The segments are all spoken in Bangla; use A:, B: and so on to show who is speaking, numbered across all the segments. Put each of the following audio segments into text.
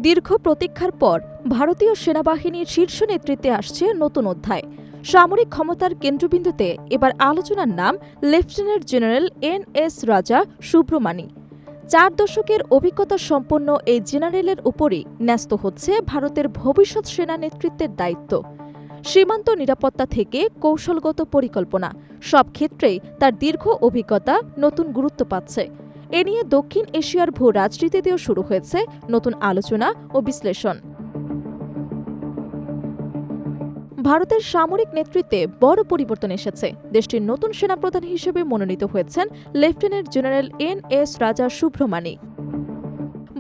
A: দীর্ঘ প্রতীক্ষার পর ভারতীয় সেনাবাহিনীর শীর্ষ নেতৃত্বে আসছে নতুন অধ্যায়। সামরিক ক্ষমতার কেন্দ্রবিন্দুতে এবার আলোচনার নাম লেফটেন্যান্ট জেনারেল এন.এস. রাজা সুব্রমানি। 4 দশকের অভিজ্ঞতা সম্পন্ন এই জেনারেলের উপরই ন্যস্ত হচ্ছে ভারতের ভবিষ্যৎ সেনা নেতৃত্বের দায়িত্ব। সীমান্ত নিরাপত্তা থেকে কৌশলগত পরিকল্পনা, সব ক্ষেত্রেই তার দীর্ঘ অভিজ্ঞতা নতুন গুরুত্ব পাচ্ছে। এ নিয়ে দক্ষিণ এশিয়ার ভূ রাজনীতিতেও শুরু হয়েছে নতুন আলোচনা ও বিশ্লেষণ। ভারতের সামরিক নেতৃত্বে বড় পরিবর্তন এসেছে। দেশটির নতুন সেনাপ্রধান হিসেবে মনোনীত হয়েছেন লেফটেন্যান্ট জেনারেল এন.এস. রাজা সুব্রমানি।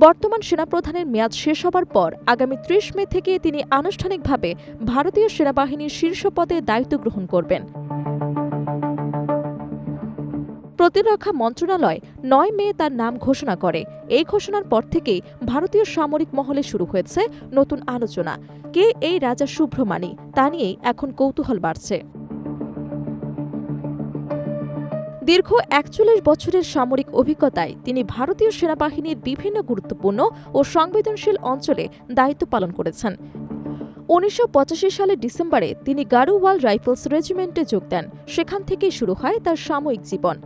A: বর্তমান সেনাপ্রধানের মেয়াদ শেষ হবার পর আগামী 30 মে থেকে তিনি আনুষ্ঠানিকভাবে ভারতীয় সেনাবাহিনীর শীর্ষ পদে দায়িত্ব গ্রহণ করবেন। প্রতিরক্ষা মন্ত্রণালয় 9 মে তার নাম ঘোষণা করে। এই ঘোষণার পর থেকেই ভারতীয় সামরিক মহলে শুরু হয়েছে নতুন আলোচনা। কে এই রাজা সুব্রমানি, তা নিয়েই এখন কৌতূহল বাড়ছে। দীর্ঘ 41 বছরের সামরিক অভিজ্ঞতায় তিনি ভারতীয় সেনাবাহিনীর বিভিন্ন গুরুত্বপূর্ণ ও সংবেদনশীল অঞ্চলে দায়িত্ব পালন করেছেন। 1985 সালের ডিসেম্বরে তিনি গাড়োয়াল রাইফেলস রেজিমেন্টে যোগ দেন। সেখান থেকেই শুরু হয় তার সাময়িক জীবন।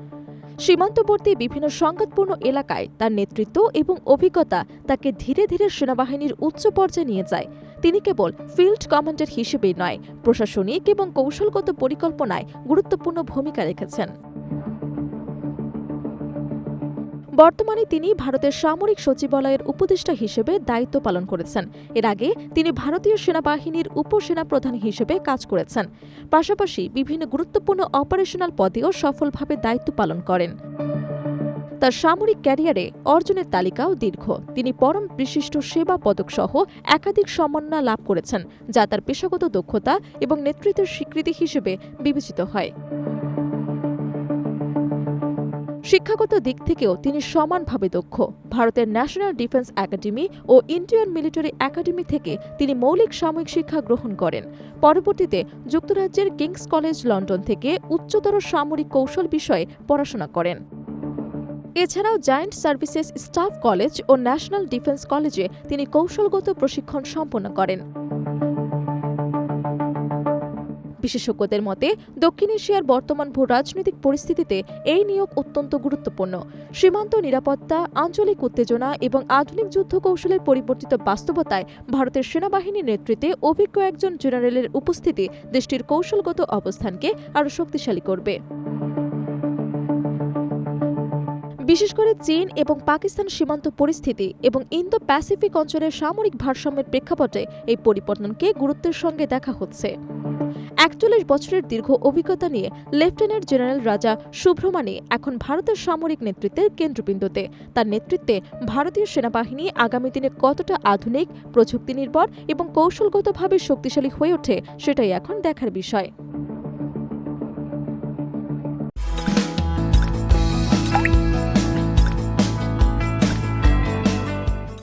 A: সীমান্তবর্তী বিভিন্ন সংঘাতপূর্ণ এলাকায় তার নেতৃত্ব এবং অভিজ্ঞতা তাকে ধীরে ধীরে সেনাবাহিনীর উচ্চ পর্যায়ে নিয়ে যায়। তিনি কেবল ফিল্ড কমান্ডার হিসেবেই নয়, প্রশাসনিক এবং কৌশলগত পরিকল্পনায় গুরুত্বপূর্ণ ভূমিকা রেখেছেন। বর্তমানে তিনি ভারতের সামরিক সচিবালয়ের উপদেষ্টা হিসেবে দায়িত্ব পালন করেছেন। এর আগে তিনি ভারতীয় সেনাবাহিনীর উপসেনাপ্রধান হিসেবে কাজ করেছেন। পাশাপাশি বিভিন্ন গুরুত্বপূর্ণ অপারেশনাল পদেও সফলভাবে দায়িত্ব পালন করেন। তার সামরিক ক্যারিয়ারে অর্জনের তালিকাও দীর্ঘ। তিনি পরম বিশিষ্ট সেবা পদক সহ একাধিক সম্মাননা লাভ করেছেন, যা তার পেশাগত দক্ষতা এবং নেতৃত্বের স্বীকৃতি হিসেবে বিবেচিত হয়। শিক্ষাগত দিক থেকেও তিনি সমানভাবে দক্ষ। ভারতের ন্যাশনাল ডিফেন্স একাডেমি ও ইন্ডিয়ান মিলিটারি একাডেমি থেকে তিনি মৌলিক সামরিক শিক্ষা গ্রহণ করেন। পরবর্তীতে যুক্তরাজ্যের কিংস কলেজ লন্ডন থেকে উচ্চতর সামরিক কৌশল বিষয়ে পড়াশোনা করেন। এছাড়াও জায়েন্ট সার্ভিসেস স্টাফ কলেজ ও ন্যাশনাল ডিফেন্স কলেজে তিনি কৌশলগত প্রশিক্ষণ সম্পন্ন করেন। বিশেষজ্ঞদের মতে দক্ষিণ এশিয়ার বর্তমান ভূ রাজনৈতিক পরিস্থিতিতে এই নিয়োগ অত্যন্ত গুরুত্বপূর্ণ। সীমান্ত নিরাপত্তা, আঞ্চলিক উত্তেজনা এবং আধুনিক যুদ্ধ কৌশলের পরিবর্তিত বাস্তবতায় ভারতের সেনাবাহিনীর নেতৃত্বে অভিজ্ঞ একজন জেনারেলের উপস্থিতি দেশটির কৌশলগত অবস্থানকে আরও শক্তিশালী করবে। বিশেষ করে চীন এবং পাকিস্তান সীমান্ত পরিস্থিতি এবং ইন্দো প্যাসিফিক অঞ্চলের সামরিক ভারসাম্যের প্রেক্ষাপটে এই পরিবর্তনকে গুরুত্বের সঙ্গে দেখা হচ্ছে। 41 বছরের দীর্ঘ অভিজ্ঞতা নিয়ে লেফটেন্যান্ট জেনারেল রাজা সুব্রমানি এখন ভারতের সামরিক নেতৃত্বের কেন্দ্রবিন্দুতে। তার নেতৃত্বে ভারতীয় সেনাবাহিনী আগামী দিনে কতটা আধুনিক, প্রযুক্তি নির্ভর এবং কৌশলগতভাবে শক্তিশালী হয়ে ওঠে, সেটাই এখন দেখার বিষয়।